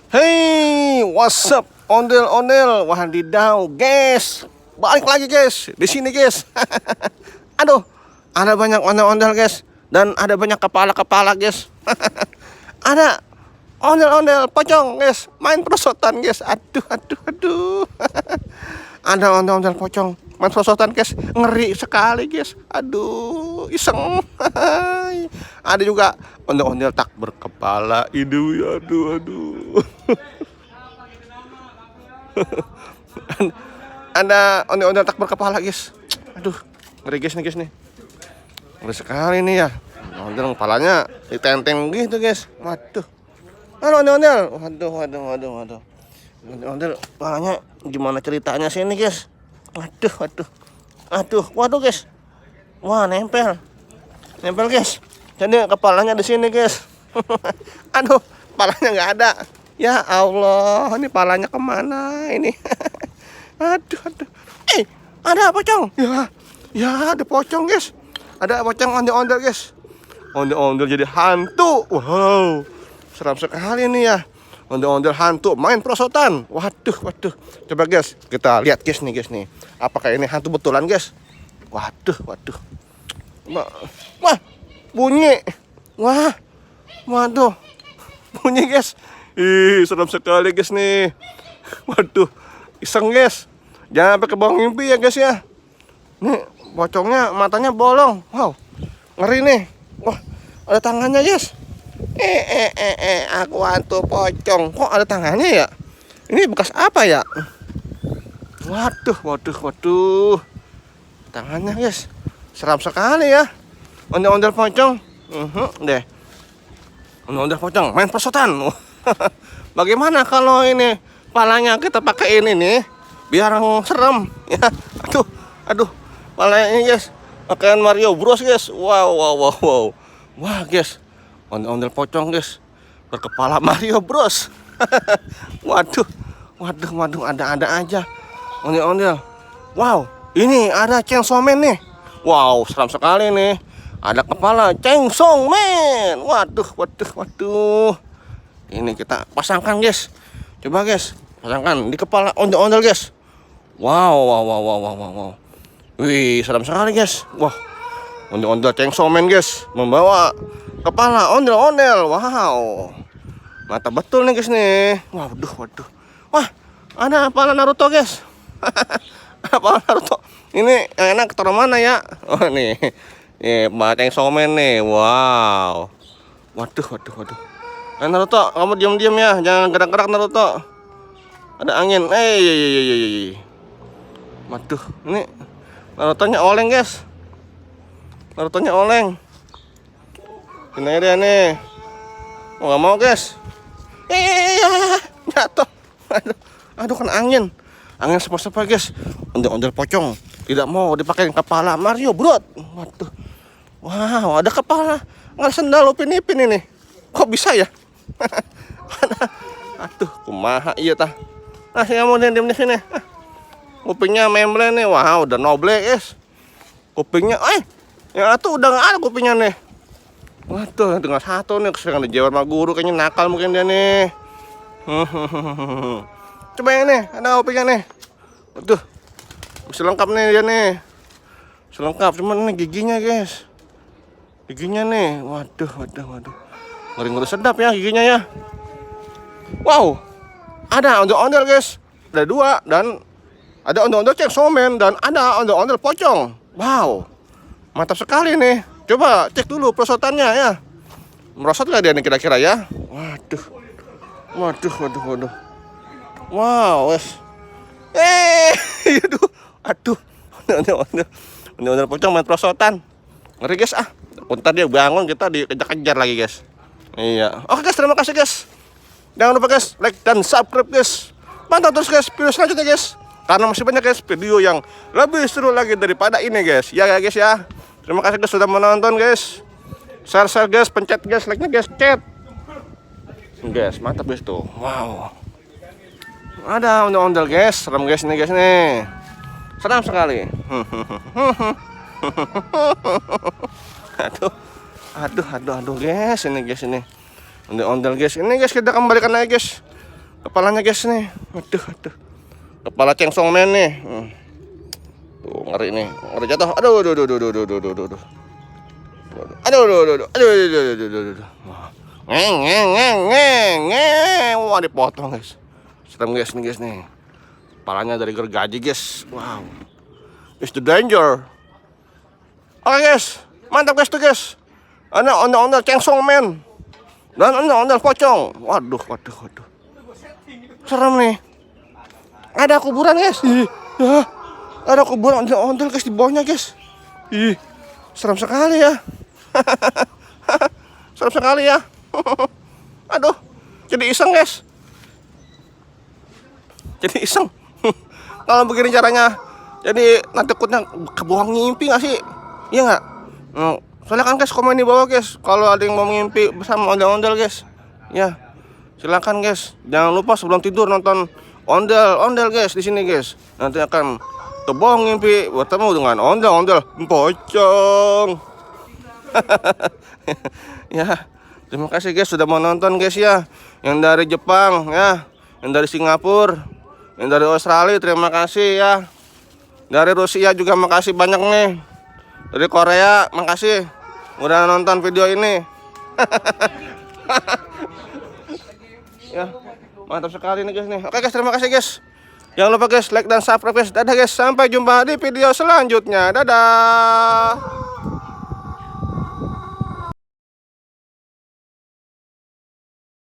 Hey, what's up, ondel-ondel? Wadidaw, guys. Balik lagi, guys. Di sini, guys. Aduh, ada banyak ondel-ondel, guys. Dan ada banyak kepala-kepala, guys. Ada ondel-ondel pocong, guys. Main perosotan, guys. Aduh, aduh, aduh. Ada ondel-ondel pocong main perosotan, guys. Ngeri sekali, guys. Aduh, iseng. Ada juga ondel-ondel tak berkepala. Aduh, aduh. Ada ondel-ondel tak berkepala, guys. Aduh, ngeri, guys nih. Ngeri sekali nih ya. Ondel kepalanya ditenteng gitu, guys. Waduh. Halo ondel-ondel. Waduh. Ondel kepalanya gimana ceritanya sih ini, guys? Waduh, guys. Wah, nempel, guys. Jadi kepalanya di sini, guys. Aduh, kepalanya nggak ada. Ya Allah, ini kepalanya kemana ini? Aduh. Ada pocong. Ya, ada pocong, guys. Ada pocong ondel-ondel, guys. Ondel-ondel jadi hantu. Wow, seram sekali ini ya. Ondel-ondel hantu main perosotan. Waduh. Coba, guys, kita lihat, guys nih. Apakah ini hantu betulan, guys? Waduh. Wah, bunyi. Waduh. Bunyi, guys. Ih, seram sekali, guys nih. Waduh, iseng, guys. Jangan sampai ke bawah mimpi ya, guys ya. Nih, pocongnya matanya bolong. Wow, ngeri nih. Wah, ada tangannya, guys. Aku hantu pocong. Kok ada tangannya ya? Ini bekas apa ya? Waduh. Tangannya, guys. Seram sekali ya. Ondel-ondel pocong. Deh. Ondel-ondel pocong main perosotan. Bagaimana kalau ini palanya kita pakai ini nih biar serem ya. Aduh. Palanya ini, guys. Pakaian Mario Bros, guys. Wow. Wah, guys. Ondel-ondel pocong, guys. Berkepala Mario Bros. Waduh, ada aja ondel-ondel. Wow, ini ada Chainsaw Man nih. Wow, seram sekali nih. Ada kepala Chainsaw Man. Waduh. Ini kita pasangkan, guys. Coba, guys, pasangkan di kepala ondel-ondel, guys. Wow. Wih, seram sekali, guys. Wah, ondel-ondel Chainsaw Man, guys, membawa kepala ondel-ondel. Wow, mata betul nih, guys nih. Waduh. Wah, ada kepala Naruto, guys. Kepala Naruto. Ini yang enak taruh mana ya? Oh, nih. Nih, Chainsaw Man nih. Wow. Waduh. Naruto, kamu diam-diam ya, jangan gerak-gerak, Naruto. Ada angin. Waduh, ini Narutonya oleng, guys. Ini dia nih. Nggak mau, guys. Jatuh. Aduh, kena angin. Angin sepa-sepa, guys. Ondel-ondel pocong tidak mau dipakai kepala Mario Bros. Waduh. Wow, ada kepala. Nggak sendal upin-ipin ini. Kok bisa ya? Aduh, kumaha iya tah. Saya mau diam di sini. Kupingnya memble nih. Wow, udah noble, guys. Kupingnya, yang itu udah nggak ada kupingnya nih. Waduh, tinggal satu nih. Kesengan dijawab sama guru, kayaknya nakal mungkin dia nih. Coba yang ini, ada kupingnya nih. Waduh, bisa lengkap nih dia nih. Selengkap, cuman ini giginya, guys. Giginya nih, waduh. Ngeri sedap ya giginya ya. Wow, ada ondel-ondel, guys. Ada dua, dan ada ondel-ondel Chainsaw Man, dan ada ondel-ondel pocong. Wow, mantap sekali nih. Coba cek dulu perosotannya ya. Merosot nggak dia nih kira-kira ya? Waduh. Wow, wes. Aduh. Ondel-ondel pocong main perosotan. Ngeri, guys. Ntar dia bangun, kita dikejar-kejar lagi, guys. Iya. Oke, guys, terima kasih, guys. Jangan lupa, guys, like dan subscribe, guys. Pantau terus, guys, video selanjutnya, guys. Karena masih banyak, guys, video yang lebih seru lagi daripada ini, guys. Ya, guys ya. Terima kasih, guys, sudah menonton, guys. Share, guys, pencet, guys, like-nya, guys, chat. Guys, mantap, guys, tuh. Wow. Ada ondel-ondel, guys. Serem, guys, nih, guys, nih. Seram sekali. Aduh, guys, ini, guys, ini. Ondel-ondel, guys. Ini, guys, kita kembalikan lagi, guys. kepalanya guys nih. Aduh. Kepala Chainsaw Man nih. Tuh ngeri nih, ngeri jatuh. Aduh. Ngeng. Wah, dipotong guys. Serem guys nih. Kepalanya dari gergaji guys. Wow. It's the danger. Oke guys, mantap guys tuh guys. Ada ondel-ondel Chainsaw Man dan ondel-ondel pocong. Waduh. Serem nih. Ada kuburan guys. Ya, ada kuburan ondel-ondel guys di bawahnya guys. Serem sekali ya. Serem sekali ya. Aduh, jadi iseng guys. Jadi iseng. Kalau begini caranya, jadi nanti takutnya kebuang ngimpi nggak sih? Iya nggak? Soalnya kan guys komen di bawah guys, kalau ada yang mau ngimpi bersama ondel-ondel guys, ya silakan guys. Jangan lupa sebelum tidur nonton ondel guys di sini guys. Nanti akan kebuang ngimpi bertemu dengan ondel-ondel pocong. Ya, terima kasih guys sudah mau nonton guys ya. Yang dari Jepang ya, yang dari Singapura, yang dari Australia terima kasih ya. Dari Rusia juga makasih banyak nih. Dari Korea makasih udah nonton video ini. Ya, mantap sekali nih guys nih. Oke guys, terima kasih guys. Jangan lupa guys like dan subscribe guys. Dadah guys, sampai jumpa di video selanjutnya. Dadah.